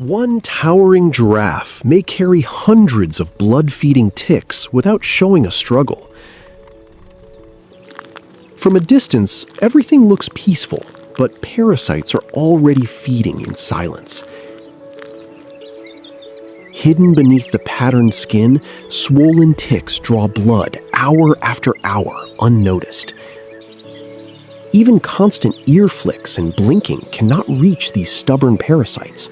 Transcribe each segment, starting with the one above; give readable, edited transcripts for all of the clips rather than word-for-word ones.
One towering giraffe may carry hundreds of blood-feeding ticks without showing a struggle. From a distance, everything looks peaceful, but parasites are already feeding in silence. Hidden beneath the patterned skin, swollen ticks draw blood hour after hour unnoticed. Even constant ear flicks and blinking cannot reach these stubborn parasites.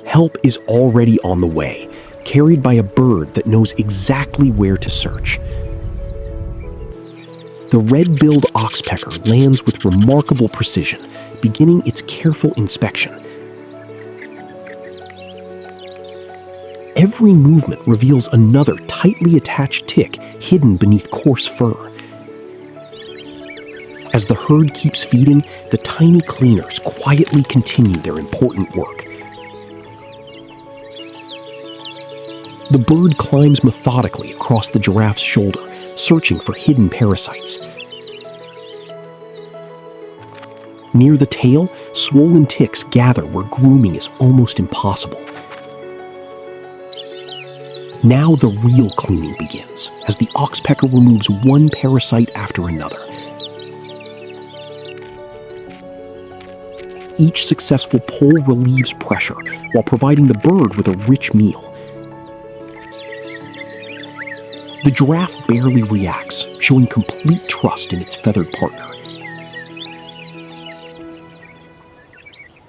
Help is already on the way, carried by a bird that knows exactly where to search. The red-billed Oxpecker lands with remarkable precision, beginning its careful inspection. Every movement reveals another tightly attached tick hidden beneath coarse fur. As the herd keeps feeding, the tiny cleaners quietly continue their important work. The bird climbs methodically across the giraffe's shoulder, searching for hidden parasites. Near the tail, swollen ticks gather where grooming is almost impossible. Now the real cleaning begins, as the Oxpecker removes one parasite after another. Each successful pull relieves pressure, while providing the bird with a rich meal. The giraffe barely reacts, showing complete trust in its feathered partner.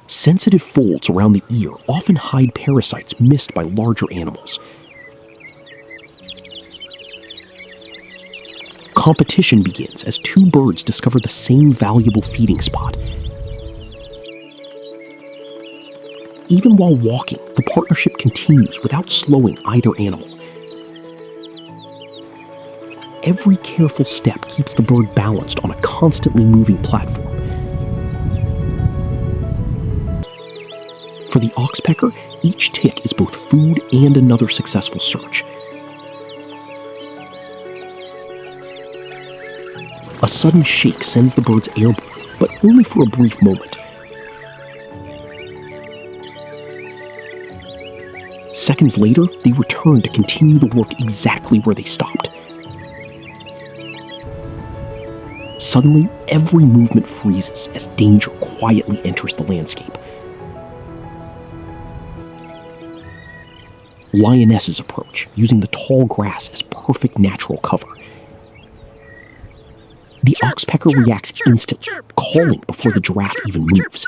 Sensitive folds around the ear often hide parasites missed by larger animals. Competition begins as two birds discover the same valuable feeding spot. Even while walking, the partnership continues without slowing either animal. Every careful step keeps the bird balanced on a constantly moving platform. For the Oxpecker, each tick is both food and another successful search. A sudden shake sends the birds airborne, but only for a brief moment. Seconds later, they return to continue the work exactly where they stopped. Suddenly, every movement freezes as danger quietly enters the landscape. Lionesses approach, using the tall grass as perfect natural cover. The Oxpecker reacts instantly, calling before the giraffe even moves.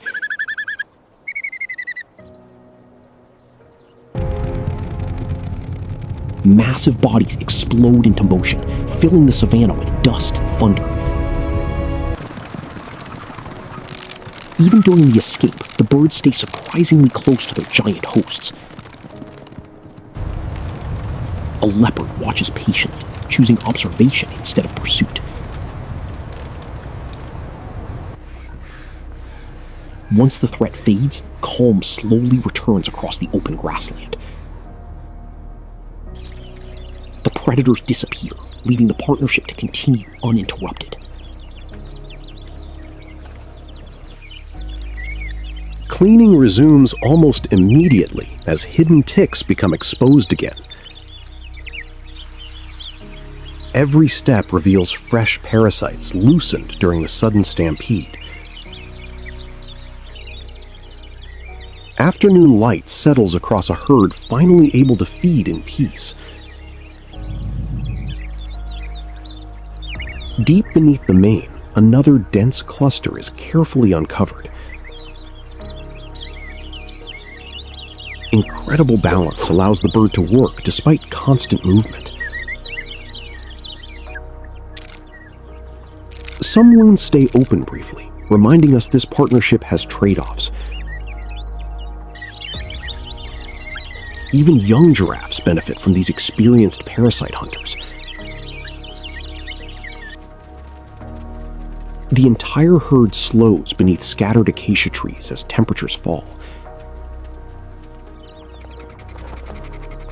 Massive bodies explode into motion, filling the savanna with dust and thunder. Even during the escape, the birds stay surprisingly close to their giant hosts. A leopard watches patiently, choosing observation instead of pursuit. Once the threat fades, calm slowly returns across the open grassland. The predators disappear, leaving the partnership to continue uninterrupted. Cleaning resumes almost immediately as hidden ticks become exposed again. Every step reveals fresh parasites loosened during the sudden stampede. Afternoon light settles across a herd finally able to feed in peace. Deep beneath the mane, another dense cluster is carefully uncovered. Incredible balance allows the bird to work despite constant movement. Some wounds stay open briefly, reminding us this partnership has trade-offs. Even young giraffes benefit from these experienced parasite hunters. The entire herd slows beneath scattered acacia trees as temperatures fall.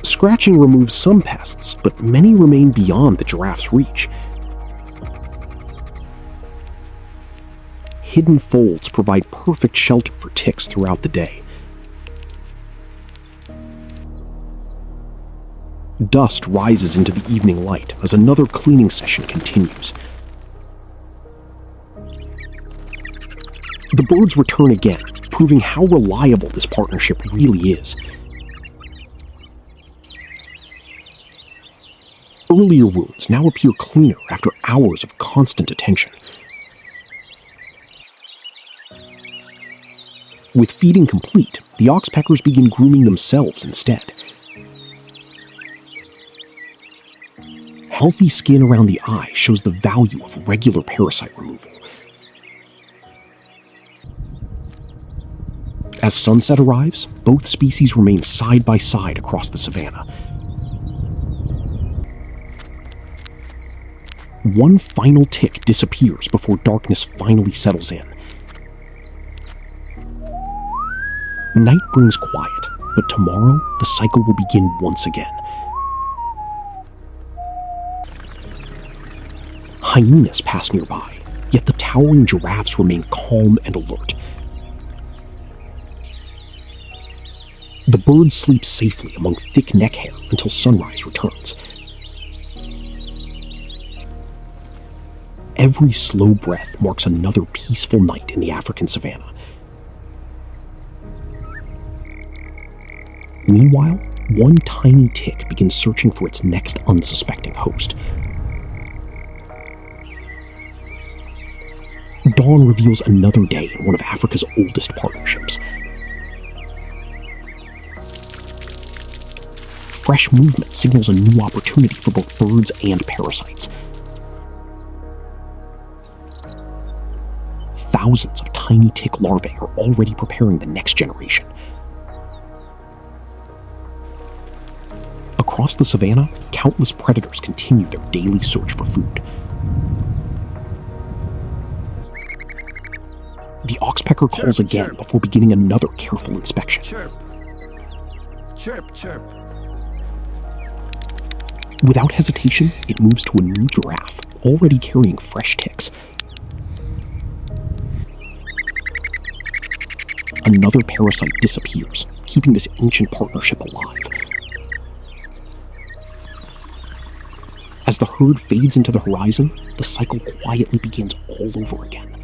Scratching removes some pests, but many remain beyond the giraffe's reach. hidden folds provide perfect shelter for ticks throughout the day. Dust rises into the evening light as another cleaning session continues. The birds return again, proving how reliable this partnership really is. Earlier wounds now appear cleaner after hours of constant attention. With feeding complete, the Oxpeckers begin grooming themselves instead. Healthy skin around the eye shows the value of regular parasite removal. As sunset arrives, both species remain side by side across the savanna. One final tick disappears before darkness finally settles in. Night brings quiet, but tomorrow the cycle will begin once again. Hyenas pass nearby, yet the towering giraffes remain calm and alert. The birds sleep safely among thick neck hair until sunrise returns. Every slow breath marks another peaceful night in the African savanna. Meanwhile, one tiny tick begins searching for its next unsuspecting host. Dawn reveals another day in one of Africa's oldest partnerships. Fresh movement signals a new opportunity for both birds and parasites. Thousands of tiny tick larvae are already preparing the next generation. Across the savanna, countless predators continue their daily search for food. The Oxpecker calls again before beginning another careful inspection. Chirp. Chirp, chirp. Without hesitation, it moves to a new giraffe, already carrying fresh ticks. Another parasite disappears, keeping this ancient partnership alive. As the herd fades into the horizon, the cycle quietly begins all over again.